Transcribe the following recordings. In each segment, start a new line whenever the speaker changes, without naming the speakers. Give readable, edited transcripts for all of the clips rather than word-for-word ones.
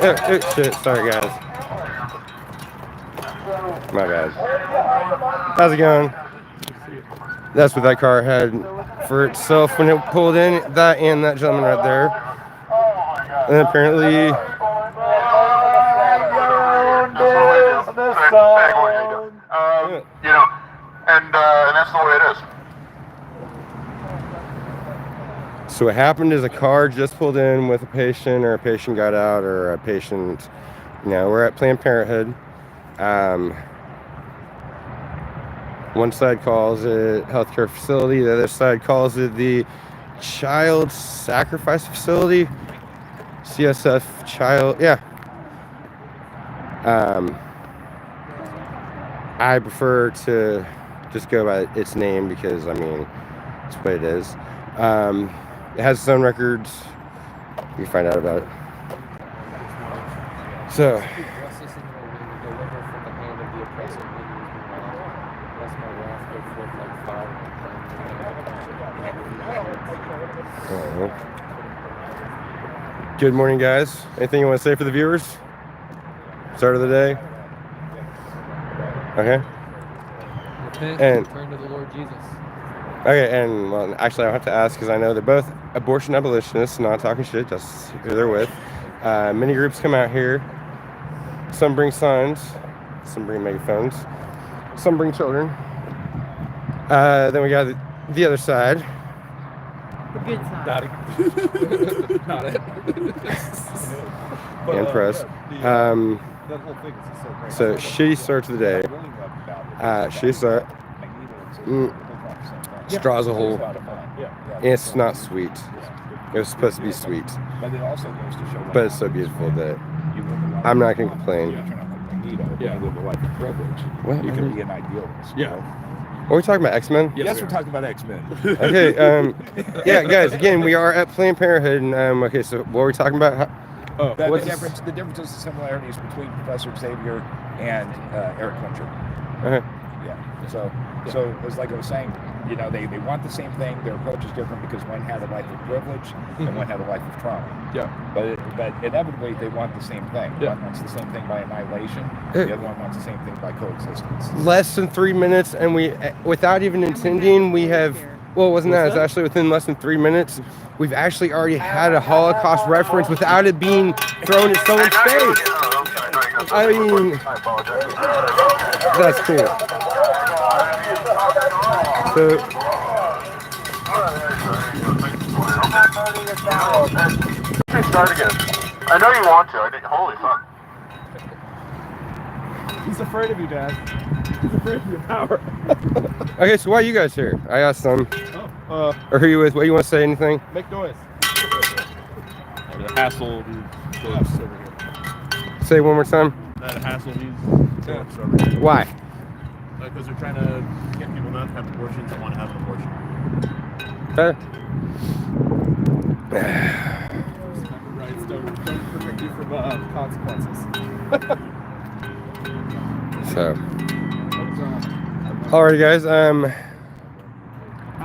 Shit, sorry guys. My bad. How's it going? That's what that car had for itself when it pulled in. That and that gentleman right there. And apparently...
And that's the way it is.
So what happened is a car just pulled in with a patient, or a patient got out, or a patient... we're at Planned Parenthood. One side calls it healthcare facility. The other side calls it the child sacrifice facility. CSF child, yeah. I prefer to just go by its name because, I mean, it's what it is. It has its own records. You can find out about it. So, good morning, guys. Anything you want to say for the viewers? Start of the day? Okay.
Repent
and
turn to the Lord Jesus.
Okay, and well, actually, I have to ask because I know they're both abortion abolitionists, not talking shit, just who they're with. Many groups come out here. Some bring signs, some bring megaphones, some bring children. Then we got the other side.
The good side.
Not it.
And press. So shitty start to the day. Shitty start. Straws a hole. And it's not sweet. It was supposed to be sweet. But it's so beautiful that I'm not going to complain.
What? You can be an idealist.
Yeah. Are we talking about X-Men?
Yes, we're talking about X-Men.
Okay, yeah, guys, again, we are at Planned Parenthood, and, okay, so what were we talking about?
The differences and similarities between Professor Xavier and Eric Winter.
Uh-huh.
Yeah, so it's like I was saying, they want the same thing. Their approach is different because one had a life of privilege and one had a life of trauma.
Yeah.
But inevitably, they want the same thing.
Yeah.
One wants the same thing by annihilation. The other one wants the same thing by coexistence.
Less than 3 minutes, and we, without even intending, we have... Well, it wasn't that. It's actually within less than 3 minutes. We've actually already had a Holocaust reference without it being thrown in someone's face. I mean, that's cool. So,
start again. I know you want to. Holy fuck.
He's afraid of you, Dad. He's afraid of your power.
okay, so why are you guys here? I asked them. Or who are you with? What, you want to say anything?
Make noise. The hassle folks over here.
Say it one more time.
That hassle these folks over here.
Why?
Because they're trying to get people not to have abortions and want to have an abortion.
Okay.
Rights don't protect you from consequences.
So, alrighty, guys.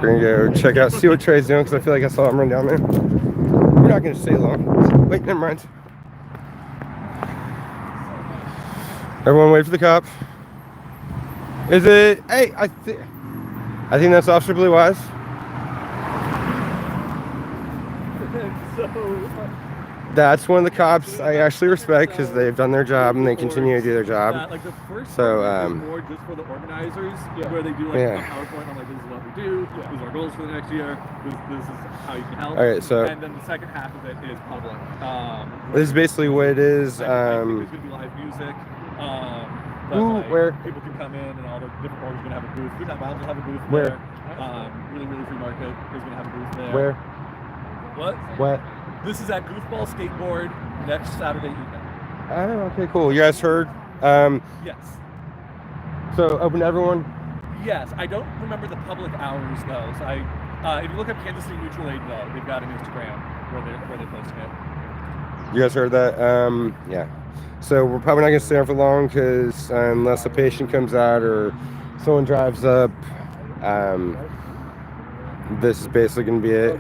We're gonna go check out, see what Trey's doing, because I feel like I saw him run down there. We're not gonna stay long. Wait, never mind. Everyone, wait for the cop. Is it? Hey, I think that's Officer Blue Eyes. That's one of the cops I actually respect because they've done their job and they continue to do their job.
Like the first
so,
is more just for the organizers, where they do like a PowerPoint on like this is what we do, these are our goals for the next year, this is how you can help.
All right, so
and then the second half of it is public.
This is basically what it is.
There's gonna be live music.
Where
people can come in and all the different orgs are gonna have a booth. Food Not Violence will have a booth
where?
there. Really Free Market is gonna have a booth there.
Where?
What? This is at Goofball Skateboard next Saturday evening.
Oh, okay, cool. You guys heard?
Yes.
So open to everyone?
Yes. I don't remember the public hours though. So if you look up Kansas City Mutual Aid though, they've got an Instagram where they're posting it.
You guys heard that? Yeah. So we're probably not gonna stay on for long because unless a patient comes out or someone drives up, this is basically gonna be it.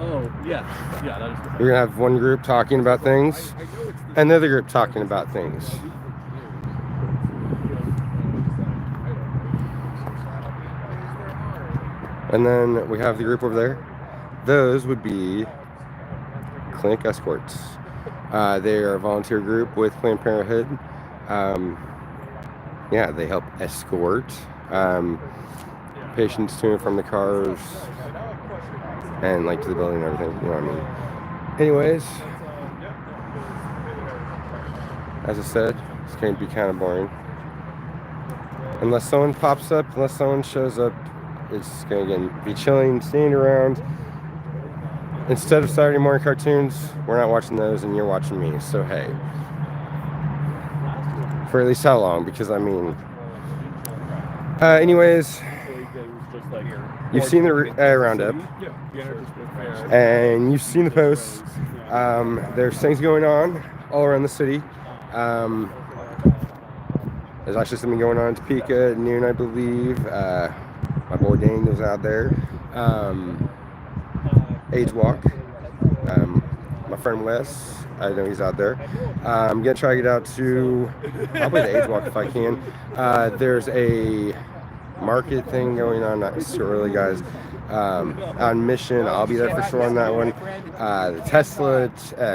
Oh, yeah. Yeah, that is the
You're gonna have one group talking about things, another group talking about things. And then we have the group over there. Those would be clinic escorts. They are a volunteer group with Planned Parenthood. Yeah, they help escort patients to and from the cars and like to the building and everything. You know what I mean? Anyways, as I said, it's going to be kind of boring. Unless someone pops up, unless someone shows up, it's going to be chilling, standing around. Instead of Saturday morning cartoons, we're not watching those and you're watching me. So, hey. For at least how long? Because, I mean... anyways, you've seen the roundup. And you've seen the posts. There's things going on all around the city. There's actually something going on in Topeka at noon, I believe. My boy Daniel's out there. AIDS Walk. My friend Wes, I know he's out there. I'm gonna try to get out to probably the AIDS Walk if I can. There's a market thing going on, not so early, guys. On Mission, I'll be there for sure on that one. The Tesla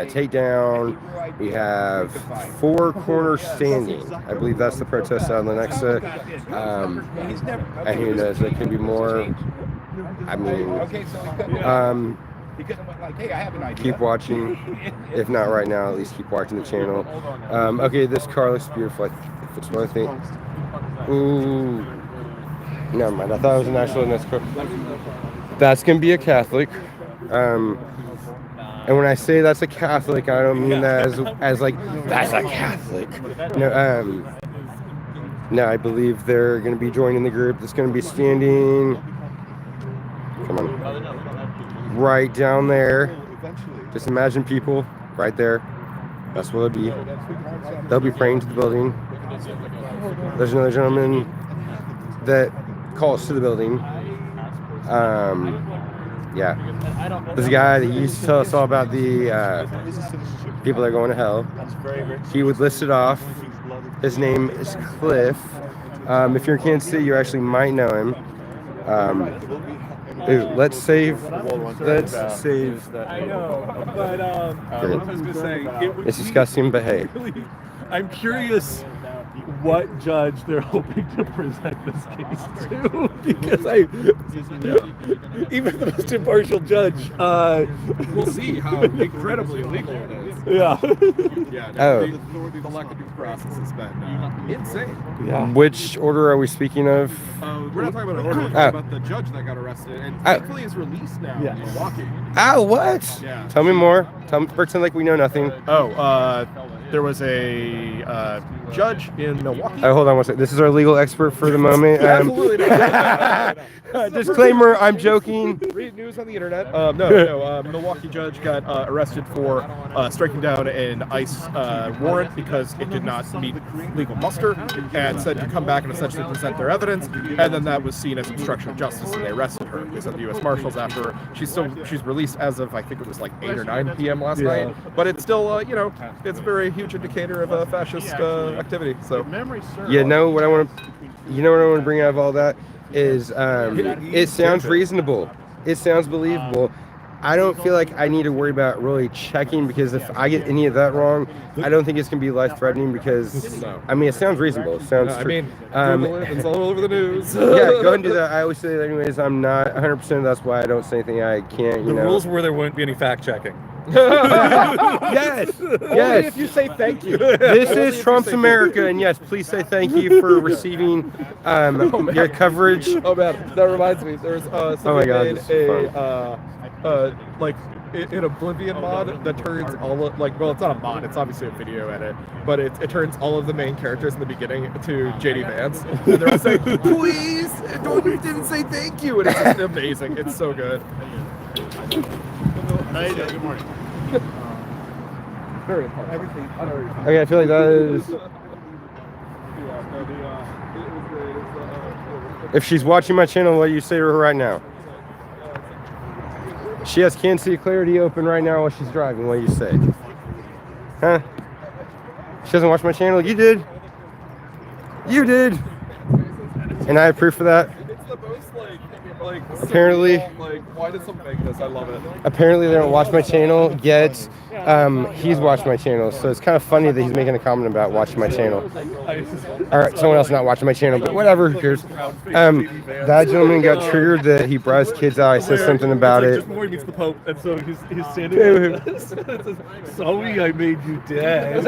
takedown. We have Four Corner Standing. I believe that's the protest out in Lenexa. And who knows, there could be more. I mean, keep watching. If not right now, at least keep watching the channel. Okay, this car looks beautiful. If it's what I think. Ooh. Never mind. I thought it was an actual nice car. That's gonna be a Catholic. And when I say that's a Catholic, I don't mean that as like that's a Catholic. No, no, I believe they're gonna be joining the group that's gonna be standing. Come on, right down there. Just imagine people right there. That's what it'll be. They'll be praying to the building. There's another gentleman that calls to the building. Yeah, this guy that used to tell us all about the people that are going to hell. He would list it off. His name is Cliff. If you're in Kansas City, you actually might know him. Let's save.
I know, but I was gonna say
it's disgusting, but hey.
I'm curious what judge they're hoping to present this case to, because even the most impartial judge,
We'll see how incredibly illegal it is.
yeah.
Yeah.
Oh.
The lack of due process has been insane.
Yeah.
Which order are we speaking of?
We're not talking about an order. We're talking about the judge that got arrested, and thankfully is released now in Milwaukee.
Oh, what?
Yeah.
Tell me more. Pretend like we know nothing.
There was a judge in Milwaukee.
Hold on one second. This is our legal expert for the moment.
Absolutely not.
Disclaimer, I'm joking.
Read news on the internet. Milwaukee judge got arrested for striking down an ICE warrant because it did not meet legal muster, and said to come back and essentially present their evidence, and then that was seen as obstruction of justice, and they arrested her. They sent the U.S. Marshals after her. She's released as of, I think it was like 8 or 9 p.m. last night, but it's still, it's a very huge indicator of fascist activity. So,
You know what I want to bring out of all that is it sounds reasonable. It sounds believable. I don't feel like I need to worry about really checking, because if I get any of that wrong, I don't think it's going to be life-threatening, because, I mean, it sounds reasonable. It sounds
Google it. It's all over the news.
Yeah, go ahead and do that. I always say that anyways. I'm not 100%. That's why I don't say anything I can't,
The rules were there wouldn't be any fact-checking.
Yes.
Only if you say thank you.
This is Trump's America, and yes, please say thank you for receiving your coverage.
Oh man, that reminds me. There's somebody made an Oblivion mod that turns all of, it's not a mod, it's obviously a video edit, but it turns all of the main characters in the beginning to JD Vance, and they're all saying, please, you didn't say thank you, and it's just amazing. It's so good.
How you doing? Good morning.
Very important.
Okay, I feel like that is. If she's watching my channel, what do you say to her right now? She has Kansas City Clarity open right now while she's driving. What do you say? Huh? She doesn't watch my channel? You did. You did. And I have proof of that.
It's the most like
Apparently,
like why did someone make this? I love it.
apparently they don't watch my channel, yet he's watched my channel. So it's kind of funny that he's making a comment about watching my channel. Or someone else not watching my channel, but whatever, who cares. That gentleman got triggered that he brought his kids out. I said something about
Just
it.
before he meets the Pope, and so he's standing like this. It says, sorry I made you dead.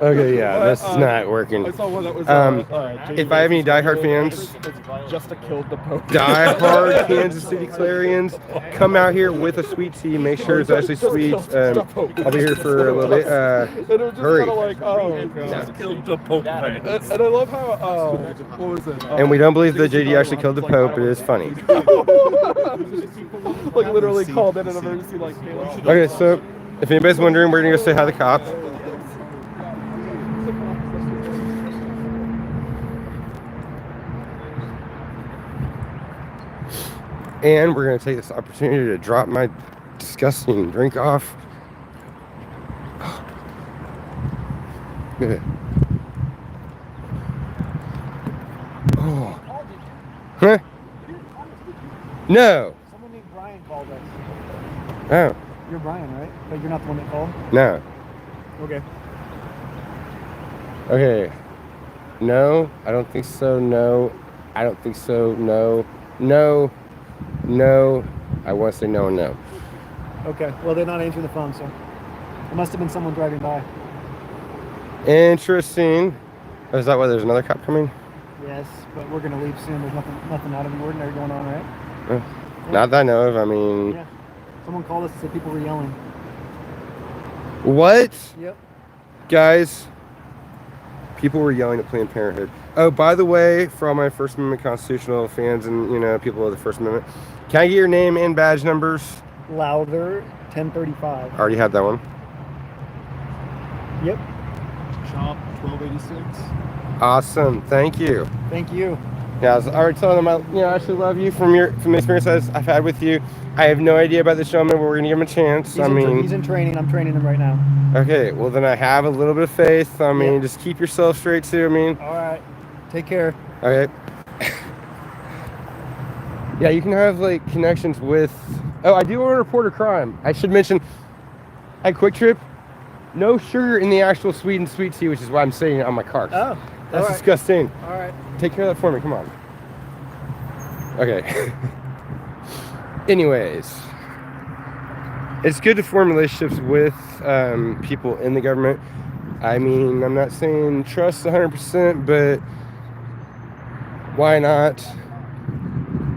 Okay, yeah, this is not working.
I saw one that was
If I have any diehard fans,
just to kill the Pope.
diehard Kansas City Clarions, come out here with a sweet tea. Make sure it's actually sweet. I'll be here for a little bit. Hurry.
Like, oh, God.
Just killed the Pope. Man.
And I love how, what was it?
And we don't believe that JD actually killed the Pope. It is funny.
Like literally called in an emergency, like,
Okay, so if anybody's wondering, we're gonna go say hi to the cop. And we're gonna take this opportunity to drop my disgusting drink off. Good. Oh. Huh? No.
Someone named Brian called us.
Oh.
You're Brian, right? But you're not the one that called?
No.
Okay.
Okay. No, I don't think so. No, I don't think so. No, no, no. I want to say no and no.
Okay. Well, they're not answering the phone, so it must have been someone driving by.
Interesting. Oh, is that why there's another cop coming?
Yes, but we're gonna leave soon. There's nothing out of the ordinary going on, right?
Not that I know of. I mean,
Yeah. Someone called us and said people were yelling.
what?
Yep.
Guys, people were yelling at Planned Parenthood. Oh, by the way, for all my First Amendment constitutional fans and, you know, people of the First Amendment, can I get your name and badge numbers?
Louder, 1035.
I already had that one.
Yep.
Chop 1286.
Awesome. Thank you.
Thank you.
Yeah, I was already telling them I actually love you from the experience I've had with you. I have no idea about this gentleman, but we're gonna give him a chance.
He's in training. I'm training him right now.
Okay, well then I have a little bit of faith. I mean, just keep yourself straight too. I mean,
All right. Take care.
okay. Yeah, you can have like connections with. Oh, I do want to report a crime. I should mention at Quick Trip, no sugar in the actual sweetened sweet tea, which is why I'm saying it on my cart.
Oh.
That's
all right.
disgusting.
All right.
Take care of that for me. Come on. Okay. Anyways, it's good to form relationships with people in the government. I mean, I'm not saying trust 100%, but why not?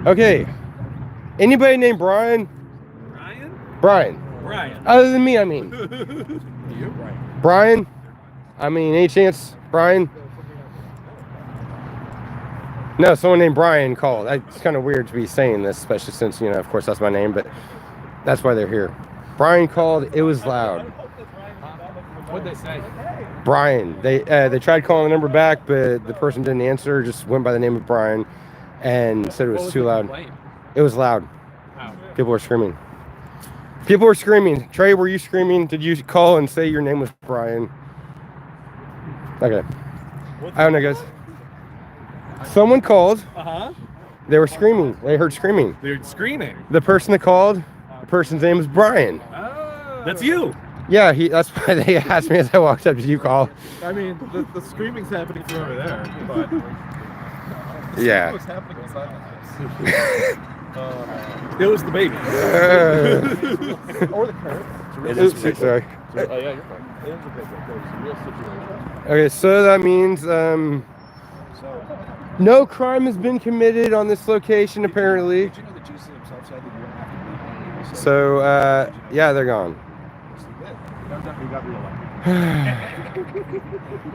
Okay. Anybody named Brian? Brian. Other than me, I mean.
You, Brian.
Brian? I mean, any chance, Brian? No, someone named Brian called. It's kind of weird to be saying this, especially since, you know, of course, that's my name, but that's why they're here. Brian called. It was loud.
What'd they say?
Brian. They tried calling the number back, but the person didn't answer. Just went by the name of Brian and said it was too loud. It was loud. People were screaming. People were screaming. Trey, were you screaming? Did you call and say your name was Brian? Okay. I don't know, guys. Someone called. They were screaming. They heard screaming.
They're screaming.
The person that called, the person's name was Brian.
Oh. That's you.
Yeah, that's why they asked me as I walked up. Did you call?
I mean, the screaming's happening from over there, but
Yeah.
what's happening inside the house?
It was the baby.
Or the current.
Oops, sorry.
Yeah, you're fine. It is a big real situation.
Okay, so that means no crime has been committed on this location apparently.
Did you know that Jesus himself said that you don't have to be?
So yeah, they're gone.
We got real life.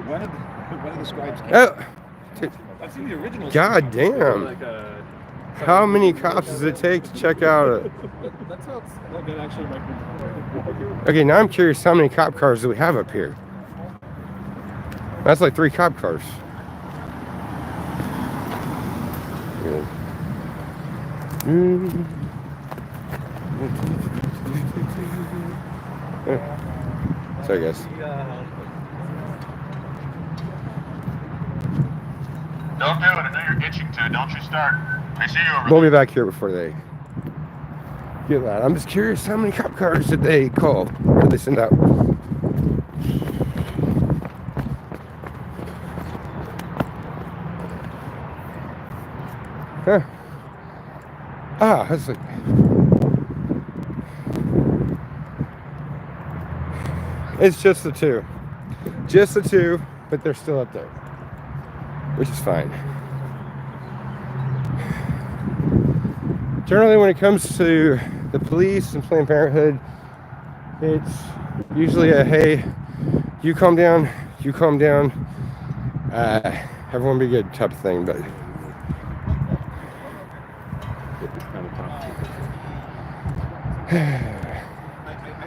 One of the scribes came.
Oh, dude,
I've seen the original.
God damn.
Like
How many cops does it take to check out a...
That sounds like it actually might be.
Okay, now I'm curious, how many cop cars do we have up here? That's like 3 cop cars. Good. Sorry, guys.
Don't do it. I know you're itching to. Don't you start. I see you over
We'll be back here before they get loud. I'm just curious, how many cop cars did they call? Or did they send out? Huh. Ah, that's like... It's just the two. Just the two, but they're still up there. Which is fine. Generally, when it comes to the police and Planned Parenthood, it's usually a, hey, you calm down, everyone be good type of thing, but
I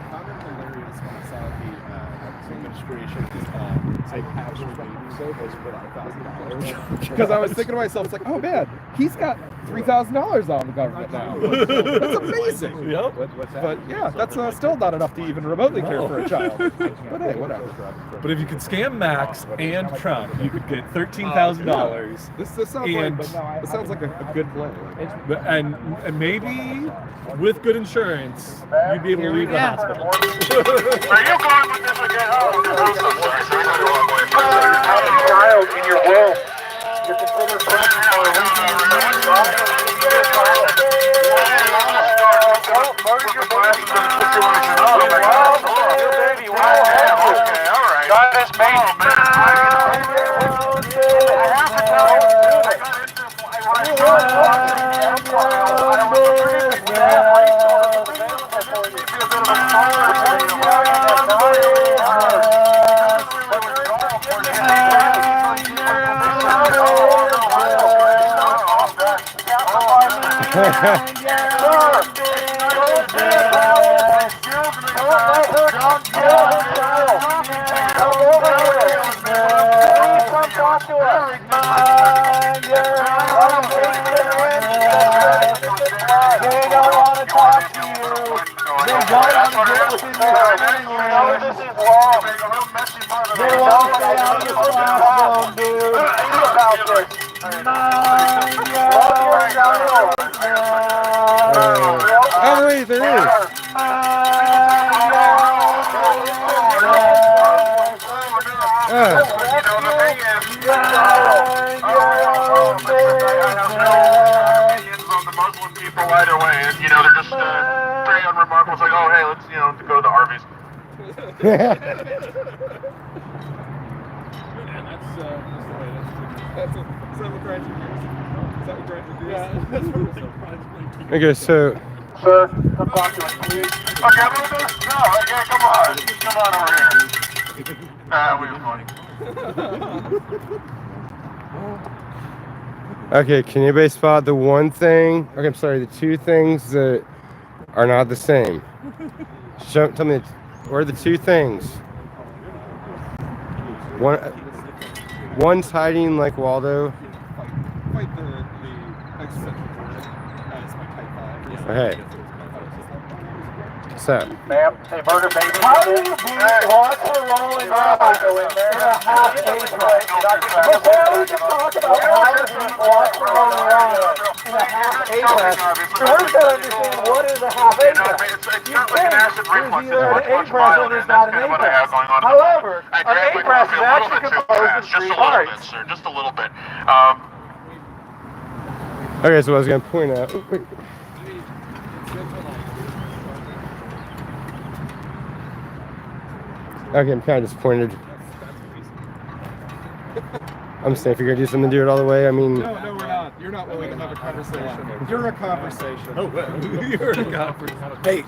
found it hilarious when I saw the administration say passion service for $1,000. Because I was thinking to myself, it's like, oh man, he's got $3,000 on the government now. That's amazing.
Yep.
What's that?
But yeah, that's still not enough to even remotely care for a child. But hey, whatever.
But if you could scam Max and Trump, you could get $13,000.
This sounds like a good play.
And maybe with good insurance, you'd be able to leave the hospital.
Are you going with this again? Oh, I'm so sorry, sir.
Have a child in your will. You're considered pregnant for a reason. Don't murder your baby. Your baby will have
Okay, all right.
God has made
oh wait, there is.
Either way, you know, they're just pretty unremarkable. It's like, oh, hey, let's, go to the Arby's.
Okay, so
Sir, come talk to us, please.
Okay, I'm gonna do no, okay, come on. Come on over here.
okay, can anybody spot the one thing? Okay, I'm sorry, the two things that are not the same. Tell me, what are the two things? One's hiding like Waldo.
Fight the existential dread as my type 5.
Okay. What's up?
Ma'am, hey, murder baby. How do you beat lots of rolling eyes in a half-page right? Before we can talk about how to beat lots of rolling eyes in a half-page right, first gotta understand what is a half-page right. You think there's either an A-press or there's not an A-press. However, an A-press is actually composed of three parts.
Sir, just a little bit.
Okay, so I was gonna point out. Wait. Okay, I'm kind of disappointed. I'm saying if you're gonna do something, do it all the way. I mean,
No, we're not. You're not willing to have a conversation. You're a conversation.
You're a conference.
Hey,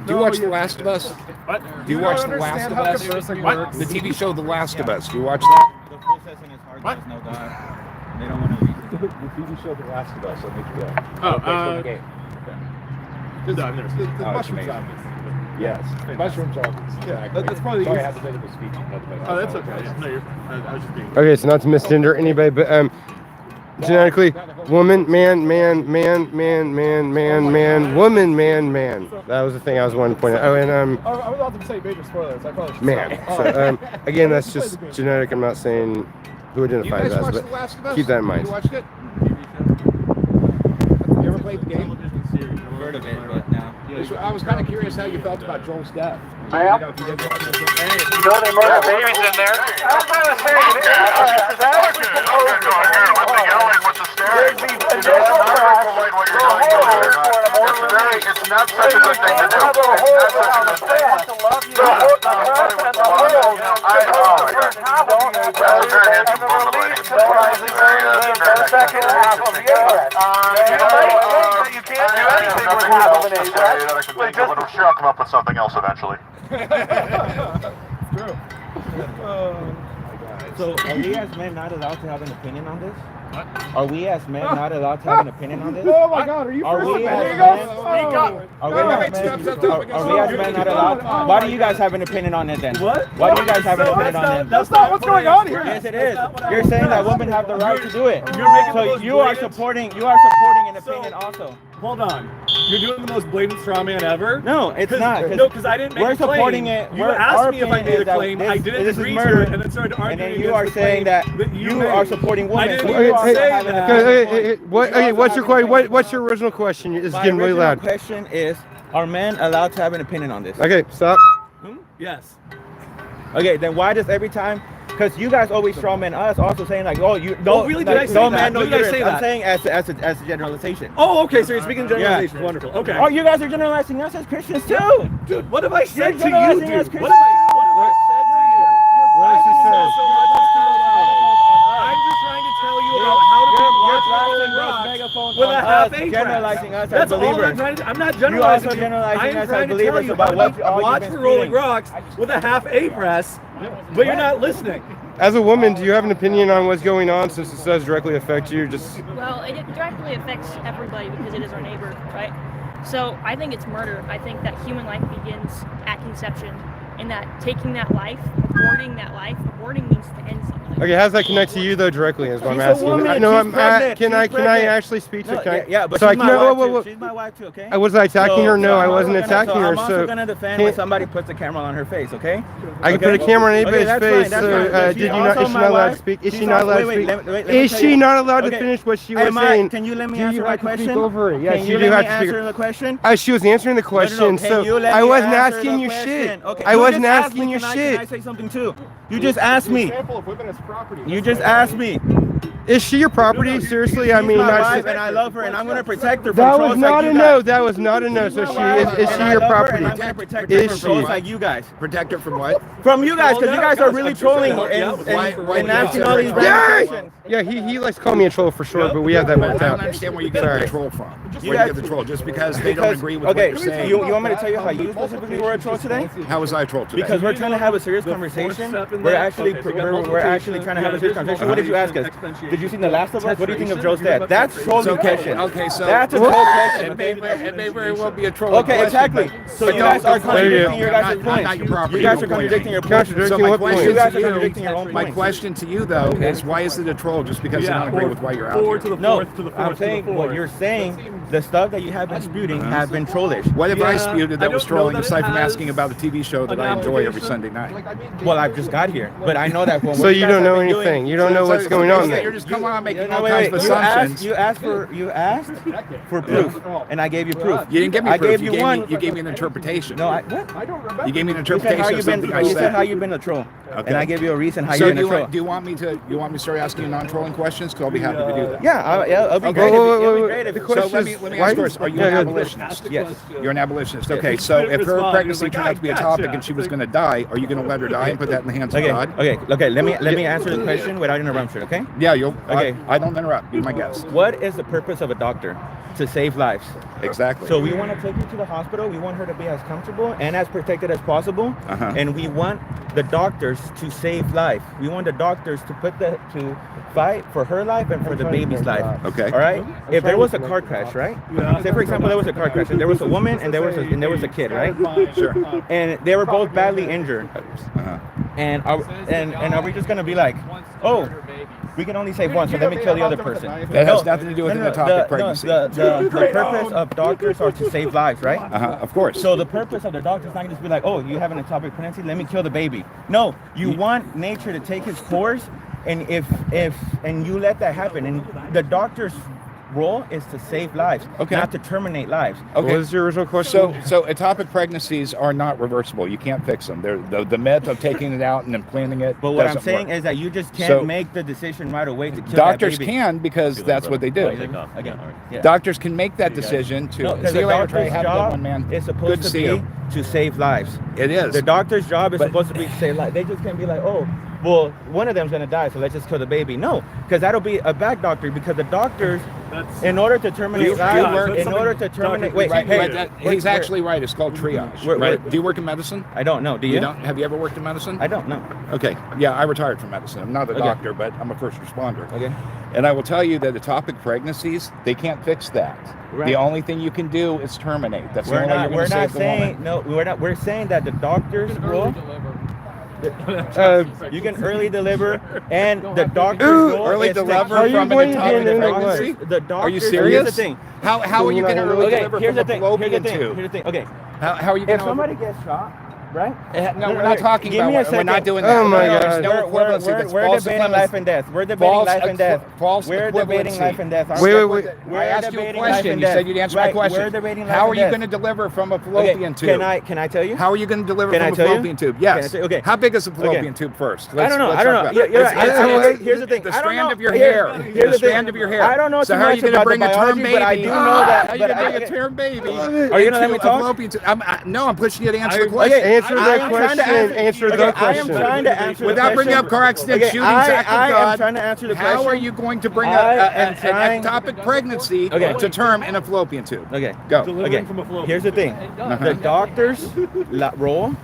do you watch The Last of Us?
What?
Do you watch The Last of Us?
What?
The TV show The Last of Us. Do you watch that?
The processing is hard. There's no God. They don't want to read it.
The TV show The Last of Us. I'll make you
The mushroom zombies.
Yes. Mushroom zombies.
Yeah, that's probably the
Sorry, I
easiest.
had a bit of a speech.
Oh, that's okay. No, I was just being.
okay, so not to misgender anybody, but genetically, woman, man, man, man, man, man, man, man, woman, man, man. That was the thing I was wanting to point out. Oh, and
I was about to say major spoilers. I probably should
man.
stop.
So again, that's just genetic. I'm not saying who
You
identifies
guys
as,
watched
but
The Last of Us?
keep that in mind.
You watched it? You ever played the game?
Heard of it, but no.
I was kind of curious how you felt about Joel's death.
Ma'am?
If you didn't watch it.
You know they murder babies in there? I was going to say, that was
What's the story? It's not such a good thing to do. You can't do anything with half of an I'm sure I'll come up with something else eventually.
So are we as men not allowed to have an opinion on this? Are we as men not allowed to have an opinion on this?
Oh my God, are you
Are we as
first?
men?
Oh.
Are we as men not allowed? Why do you guys have an opinion on it then? What? Why do you guys have an opinion on it?
That's not what's going on here.
Yes, it is. You're saying that women have the right to do it. So you are supporting an opinion also.
Hold on. You're doing the most blatant straw man ever?
No, it's not.
No, because I didn't make
We're
a claim.
supporting it.
You
Our
asked me if I
opinion
made
is
a
that
claim. I didn't
this is
agree to
murder.
it, and then started arguing
And then
against
you are
the
saying
claim
that
you
you are
made.
supporting
I
women.
didn't
So
even
you are
say
having
that.
What's your question? What's your original question? It's
My
getting really
original
loud.
question is, are men allowed to have an opinion on this?
Okay, stop.
Yes.
Okay, then why does every time? Because you guys always strawman us, also saying like, oh, you don't.
really? Did I say
no
that?
man, no
When did I
uterus.
say
I'm
that?
saying as a generalization.
Oh, okay. So you're speaking generalizations. Wonderful. Okay.
Oh, you guys are generalizing us as Christians too.
Dude, what have I said
You're
to you,
generalizing
dude?
us
What
Christians.
have I said to you?
What does it say?
I'm just trying to tell you about how to be watching rocks with a half acre.
Generalizing us as
That's all I'm
believers.
trying to do. I'm not
You
generalizing
also generalizing
I'm
us as
trying to tell
believers
you
about
how
what
to
all
watch
you've
for
been
rolling
feeling.
rocks with a half A press, but you're not listening.
As a woman, do you have an opinion on what's going on since it does directly affect you? Just
Well, it directly affects everybody because it is our neighbor, right? So I think it's murder. I think that human life begins at conception, and that taking that life, aborting means to end something.
okay, how's that connect to you though directly? Is what I'm
She's a
asking.
woman,
No,
she's
I'm.
pregnant,
Can
she's
I
pregnant.
actually speak to?
No,
Can I,
yeah, but
so
she's
I
my
can.
wife too. She's my wife too, okay?
Was I attacking her? No, I
I'm
wasn't
also gonna-
attacking her.
I'm also
So
gonna defend
can-
when somebody puts the camera on her face, okay?
I can put a camera on anybody's
that's
face.
fine, that's
So
fine. But
did
she's
you not?
also
Is she
my
not allowed to
wife.
speak? Is
She's
she not
also-
allowed to
wait,
speak?
let me
Is
tell
she
you-
not allowed to
okay.
finish what she was
Am I-
saying?
Can you let me
Do
answer
you
my
have to speak
question?
over it? Yes,
Can
you
you
do
let
have
me
to speak.
answer the question?
She was answering the question,
Can
so
you let
I
me
wasn't
answer
asking
the
you
question?
shit.
Okay.
I
You
wasn't
just asked
asking
me,
you
Can I
shit.
say something too? You just asked me.
Example of women as property.
You just asked me.
Is she your property? Seriously, I
She's
mean,
my
not-
wife, and I love her, and I'm gonna protect her from
that
trolls
was not
like
a
you
no.
guys.
That was not a no. So
She's
she
my wife,
is
and
she
I
your
love her,
property?
and I'm gonna protect her
Is
from
she?
trolls like you guys.
Protect her from what?
From you guys, because you guys are really trolling
Why-
and asking all these
Yeah,
ramifications.
yeah. He likes to call me a troll for sure, but we have that
I
worked
don't
out.
understand where you get
Sorry.
the troll from.
You
Where do you
guys-
get the troll? Just because they don't
Because,
agree with
okay,
what you're saying?
you want me to tell you how you specifically were a troll today?
How was I a troll today?
Because we're trying to have a serious conversation. We're actually trying to have a serious conversation. What did you ask us? Did you see The Last of Us? What do you think of Joe's dad? That's trolling question.
Okay, so
That's a troll question.
it may very well be a troll.
Okay, exactly. So you guys are contradicting your guys'
I'm not your
points.
property.
You guys are
You're
contradicting your points.
Contradicting
So my
what
question
point?
You guys
to
are contradicting your own
my
points.
question to you though is why is it a troll just because you don't agree with why you're out
Four
here?
to the
No,
fourth to the fourth
I'm
to the
saying
fourth.
what you're saying, the stuff that you have been spewing have been trollish.
What if I
Yeah,
spewed
I
that was
don't know
trolling
that
aside
it
from
has
asking about the TV show that
an
I enjoy every
application.
Sunday night?
Well, I've just got here, but I know that. When
So
what
you
guys
don't know
have been
anything.
doing-
You don't know what's
So
going on
You're
there.
just coming on making
No,
all
wait,
kinds
wait.
of assumptions.
You asked for proof, and I gave you proof.
You didn't give me
I
proof.
gave
You
you one.
gave me an interpretation.
No, what?
You gave me an
You said
interpretation
how
of
you
something I
been. You said how
said.
you been a troll,
Okay.
and I gave you a reason how
So
you've been a troll.
do you want me to start asking you non-trolling questions? Because I'll be happy to do that.
Yeah, it'll be
Okay.
great.
Wait,
It'll be
wait,
great if
the
you-
So
question
let me
is,
ask yours. Are you an abolitionist?
Yes.
You're an abolitionist. Okay, so if her pregnancy turned out to be a topic and she was going to die, are you going to let her die and put that in the hands of
Okay.
God?
Okay. Let me answer the question without interruption. Okay.
Yeah, you'll.
Okay.
I don't interrupt. Be my guest.
What is the purpose of a doctor? To save lives.
Exactly.
So we want to take her to the hospital. We want her to be as comfortable and as protected as possible.
Uh-huh.
And we want the doctors to save life. We want the doctors to fight for her life and for the baby's life.
Okay.
All right. If there was a car crash, right? Say for example, there was a car crash and there was a woman and there was a kid, right?
Sure.
And they were both badly injured.
Uh-huh.
And are we just gonna be like, oh, we can only save one, so let me kill the other person?
That has nothing to do with an ectopic pregnancy.
The purpose of doctors are to save lives, right?
Of course.
So the purpose of the doctor is not just be like, oh, you have an ectopic pregnancy, let me kill the baby. No, you want nature to take its course, and if you let that happen, and the doctor's role is to save lives, not to terminate lives.
Okay.
What was your original question?
So ectopic pregnancies are not reversible. You can't fix them. They're the myth of taking it out and implanting it.
But what I'm
doesn't
saying
work.
is that you just can't make the decision right away to kill
doctors
that baby.
can, because that's what they do.
Yeah.
Doctors can make that decision to.
Because
See
the
you later, Trey.
doctor's
Have a good
job
one, man.
is
Good
supposed
to
to
see
be
you.
to save lives.
It is.
The doctor's job is
But-
supposed to be to save lives. They just can't be like, oh, well, one of them's gonna die, so let's just kill the baby. No, because that'll be a bad doctor. Because the doctors, in order to terminate lives, in order to terminate, wait,
Right,
hey,
right, he's actually right. It's called triage. Right? Do you work in medicine?
I don't know. Do you?
You don't? Have you ever worked in medicine?
I don't know.
Okay. Yeah, I retired from medicine. I'm not a
Okay.
doctor, but I'm a first responder.
Okay.
And I will tell you that ectopic pregnancies, they can't fix that.
Right.
The only thing you can do is terminate. That's the only way you're going to save the woman.
No, we're not. We're saying that the doctor's role. You can early deliver, and the doctor's role
Early
is to-
deliver from an ectopic pregnancy?
The doctor,
Are you serious?
Here's the thing.
How are you going to early deliver
here's
from
the
a
thing.
fallopian
Here's the thing.
tube?
Here's the thing. Okay.
How are you going
If
to...
somebody gets shot, right?
No, we're not talking
Give
about
me a
what, we're not
second.
doing that.
Oh my
No,
God.
there's no equivalency. That's
We're
false
debating
equivalency.
life and death. We're debating
False
life and death.
false
We're debating
equivalency.
life and death.
Wait, wait, wait.
We're
I asked you a
debating life
question.
and
You
death.
said you'd answer my
Right,
question.
we're debating life
How
and
are you
death.
going to deliver from a fallopian tube?
Can I tell you?
How are you going to deliver
Can I
from a
tell you?
fallopian tube?
Can I
Yes.
tell you? Okay.
How big is a fallopian
Okay.
tube first?
I don't know.
Let's
I don't
talk
know.
about
Yeah,
it.
you're right.
It's
Here's the thing.
The
I don't
strand
know.
of your hair.
Here's
The
the thing.
strand of your hair.
I don't know
So
too
how are
much
you going to
about
bring
the
a term
biology,
baby?
but I do know that.
How are you
but
going to
I-
bring a term baby?
Are you gonna let me
into a
talk?
fallopian tube? I'm pushing you to answer the
Okay,
question.
Answer
I
that
am trying to
question. Answer the
I am
question.
trying to answer
Without
the
bringing
question.
up car accident,
Okay,
shootings, act of
I
God,
am trying to answer the question.
how are you going to bring
I
an
am trying-
ectopic pregnancy
Okay.
to term in a fallopian tube?
Okay.
Go.
Okay. Here's the thing. The doctor's role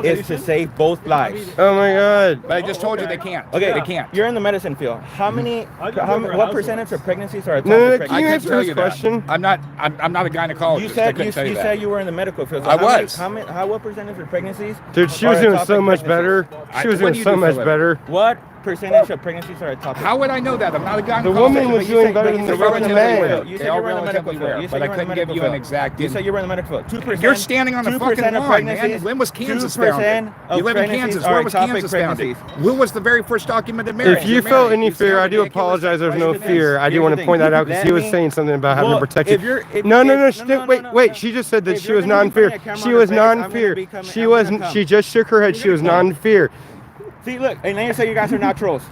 is to save both lives.
Oh my God.
But I just told you they can't.
Okay,
They can't.
You're in the medicine field. What percentage of pregnancies are ectopic
No, can
pregnancies?
you
I
answer
tell
this
you
question?
that. I'm not a gynecologist.
You
I
said
couldn't tell
you
that.
said you were in the medical field. So
I
how many-
was.
what percentage of pregnancies?
Dude, she
are
was doing
ectopic
so much
pregnancies?
better. She was
What
doing
do you
so
do for
much
a living?
better.
What percentage of pregnancies are ectopic?
How would I know that? I'm not a gynecologist.
The woman was
But you
doing
said-
better
but
than
you
the
said you were in
fucking
the
man.
medical field. You said
They
you
are
were in the medical
relatively
field.
rare,
You said
but
you
I
were in the
couldn't give
medical
you an
field.
exact.
You said you were in the medical field. 2%.
You're standing on a
2%
fucking
of
lawn, man.
pregnancies-
When was Kansas
2%
founded?
of
You live in
pregnancies
Kansas.
are
Where was
ectopic
Kansas founded?
pregnancies.
Who was the very first documented marriage?
If you
in
felt
America?
any
It's
fear, I do
ridiculous.
apologize. There's no
Here's the thing.
fear. I do
Here's
want
the
to point
thing.
that out because he
Let
was
me-
saying something about having
Well,
to protect
if
you.
you're- if-
No,
if-
wait. She just said that
If
she
you're
was
gonna be putting
non-fear.
a camera
She
on
was
her face, I'm gonna
non-fear.
be coming-
She
I'm
was.
gonna come.
She just shook her head. She was non-fear.
See, look, and then you say you guys are not trolls.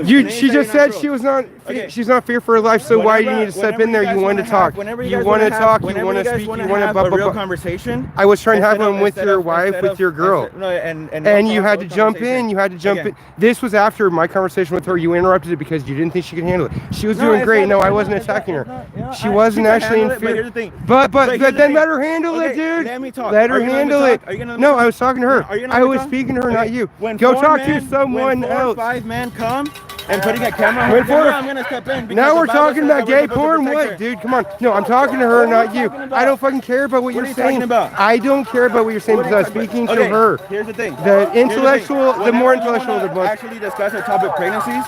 She just said she was not.
Okay.
She's not fear for her life. So why do you need to step in there? You want to talk. You want to talk. You want to speak. You want to
have a real conversation.
I was trying to have
Instead of-
one with
instead
your
of-
wife,
instead
with
of-
your girl.
No, and
And you had to jump in. You had to jump
Okay.
in. This was after my conversation with her. You interrupted it because you didn't think she could handle it. She was
No,
doing
it's
great.
not-
No, I
it's
wasn't
not-
attacking her.
it's not-
She wasn't
can
actually in
handle it, but
fear.
here's the thing.
But
here's the
then
thing.
let her handle it,
Okay,
dude.
let me talk.
Let her
Are you gonna let me
handle it.
talk? Are you gonna let me
No,
talk?
I was talking to her.
Are you gonna
I
let me
was
talk?
speaking to her,
Okay.
not you.
When
Go
four
talk to
men-
someone
when 4 or
else.
5 men come and putting a camera on
When
her,
four-
I'm gonna step in. because
Now
the
we're
Bible
talking
says
about
that we're
gay
supposed to
porn.
protect
What,
her.
dude? Come on. No, I'm talking to her,
What are
not
you
you.
talking about?
I don't fucking care about what
What
you're
are you
saying.
talking about?
I don't care about what you're saying because I was speaking to
Okay,
her.
Here's the thing.
The
Here's thing.
intellectual, the more
Whenever you
intellectual, the
wanna
more.
actually discuss a topic pregnancies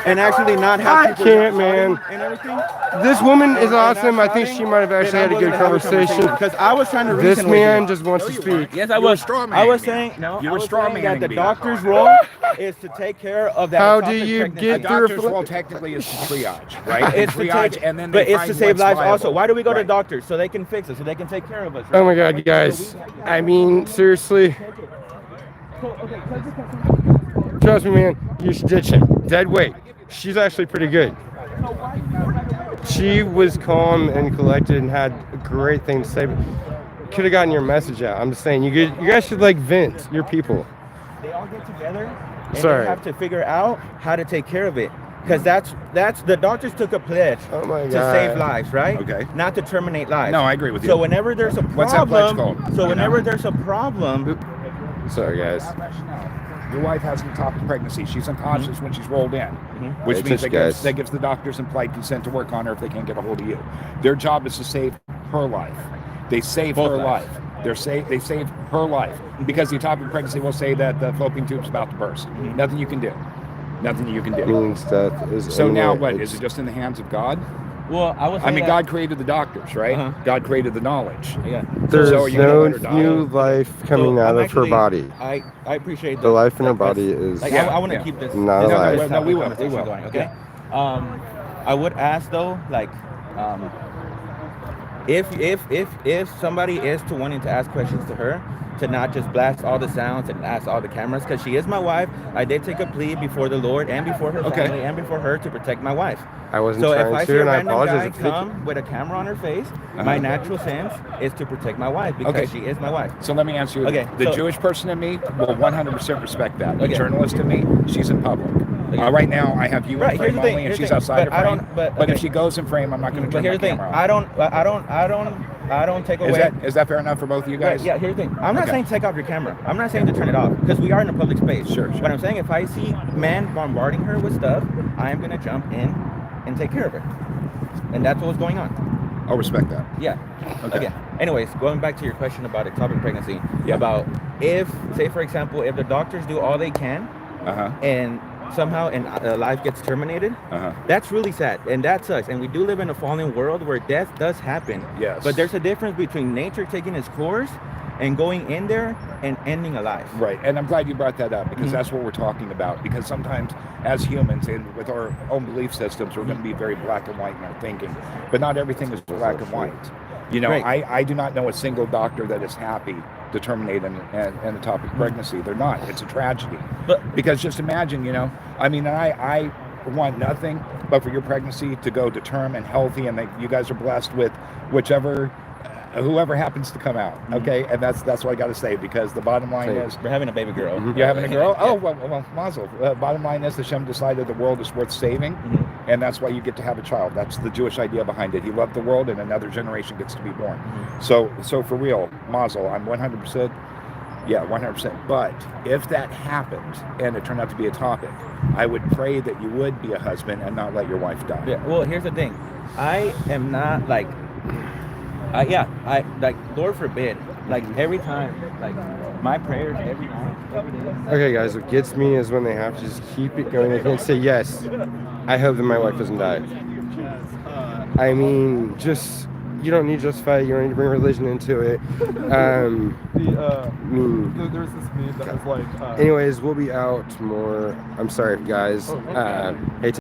and actually not have
I
people
can't,
shouting
man.
and everything.
This woman is
and not
awesome. I think
shouting,
she might have actually had a good conversation.
Because I was trying to
This
reason with
man
you.
just wants to speak.
Yes,
You
I
were
was.
straw
I was
manning me.
saying no.
You
I
were
was
straw
saying that
manning
the
me.
doctor's role is to take care of that.
How do
ectopic
you
pregnancy.
A
get through?
doctor's role technically is to triage, right?
It's to
triage,
take,
and then
but
they
it's
find
to save
what's
lives
viable.
also. Why do we go to
Right.
doctors? So they can fix us, so they can take care of us.
Oh my God, guys. I mean, seriously. Trust me, man. You should ditch it. Dead weight. She's actually pretty good. She was calm and collected and had a great thing to say. Could have gotten your message out. I'm just saying, you guys should like vent your people.
They all get together and
Sorry.
they have to figure out how to take care of it. Because that's the doctors took a pledge
Oh my
to
God.
save lives, right?
Okay.
Not to terminate lives.
No, I agree with you.
So whenever there's a problem,
What's that pledge called?
So
You
whenever
know?
there's a problem,
Sorry, guys.
Your wife has an ectopic pregnancy. She's unconscious when she's rolled in, which
Hey,
means
just guys.
that gives the doctors implied consent to work on her if they can't get a hold of you. Their job is to save her life. They save
Both
her
lives.
life.
They save her life because the ectopic pregnancy will say that the fallopian tube's about to burst. Nothing you can do. Nothing you can do.
Means death is
So now
imminent.
what?
It's-
Is it just in the hands of God?
Well,
I mean, God created the doctors, right?
Uh-huh.
God created the knowledge.
Yeah.
There's
So are you gonna
no
let her die?
new life coming
So
out
I'm
of
actually-
her body.
I appreciate
The life in her
like,
body
let's-
is
Like,
Yeah,
I want to
yeah.
keep this.
Not
this
alive.
topic
No, we will,
conversation
we will.
going. Okay. I would ask though, like, if somebody is to wanting to ask questions to her, to not just blast all the sounds and ask all the cameras, because she is my wife. I did take a plea before the Lord and before her
Okay.
family and before her to protect my wife.
I wasn't
So if
trying
I see
to,
a
and I
random
apologize.
guy
If you-
come with a camera on her face, my natural sense is to protect my wife because
Okay.
she is my wife.
So let me answer you.
Okay,
The
so-
Jewish person in me will 100% respect that. The
Okay.
journalist in me, she's in public.
Okay.
Right now, I have you
Right,
in
here's
frame
the thing,
only, and
here's the
she's
thing,
outside
but
of
I
frame.
don't- but-
But if
okay.
she goes in frame, I'm not going to
But
turn
here's
my
the thing,
camera off.
I don't take away.
Is that fair enough for both of you guys?
Right, yeah, here's the thing. I'm not
Okay.
saying take off your camera. I'm not saying to turn it off because we are in a public space.
Sure.
But I'm saying if I see men bombarding her with stuff, I am gonna jump in and take care of her. And that's what's going on.
I'll respect that.
Yeah.
Okay.
Anyways, going back to your question about ectopic pregnancy,
Yeah.
about if, say for example, if the doctors do all they can
Uh-huh.
and somehow a life gets terminated,
Uh-huh.
that's really sad and that sucks. And we do live in a fallen world where death does happen.
Yes.
But there's a difference between nature taking its course and going in there and ending a life.
Right, and I'm glad you brought that up because
Mhm.
that's what we're talking about. Because sometimes, as humans and with our own belief systems, we're going to be very black and white in our thinking. But not everything is black and white. You know,
Right.
I do not know a single doctor that is happy to terminate an ectopic pregnancy. They're not. It's a tragedy.
But
Because just imagine, you know, I mean, I want nothing but for your pregnancy to go to term and healthy, and that you guys are blessed with whoever happens to come out. Okay, and that's what I got to say, because the bottom line
Same.
is
we're having a baby girl.
you're having a girl. Oh well, mazel. Bottom line is Hashem decided the world is worth saving, and that's why you get to have a child. That's the Jewish idea behind it. He loved the world, and another generation gets to be born. So for real, mazel. I'm 100%. Yeah, 100%. But if that happened and it turned out to be a topic, I would pray that you would be a husband and not let your wife die.
Yeah, well, here's the thing. I am not like, I like, Lord forbid, like every time, like my prayers every night, every day.
Okay, guys, what gets me is when they have to just keep it going. They can't say, yes, I hope that my wife doesn't die. I mean, just, you don't need to justify it. You don't need to bring religion into it. I mean,
There's this meme that was like.
anyways, we'll be out more. I'm sorry, guys. Hey,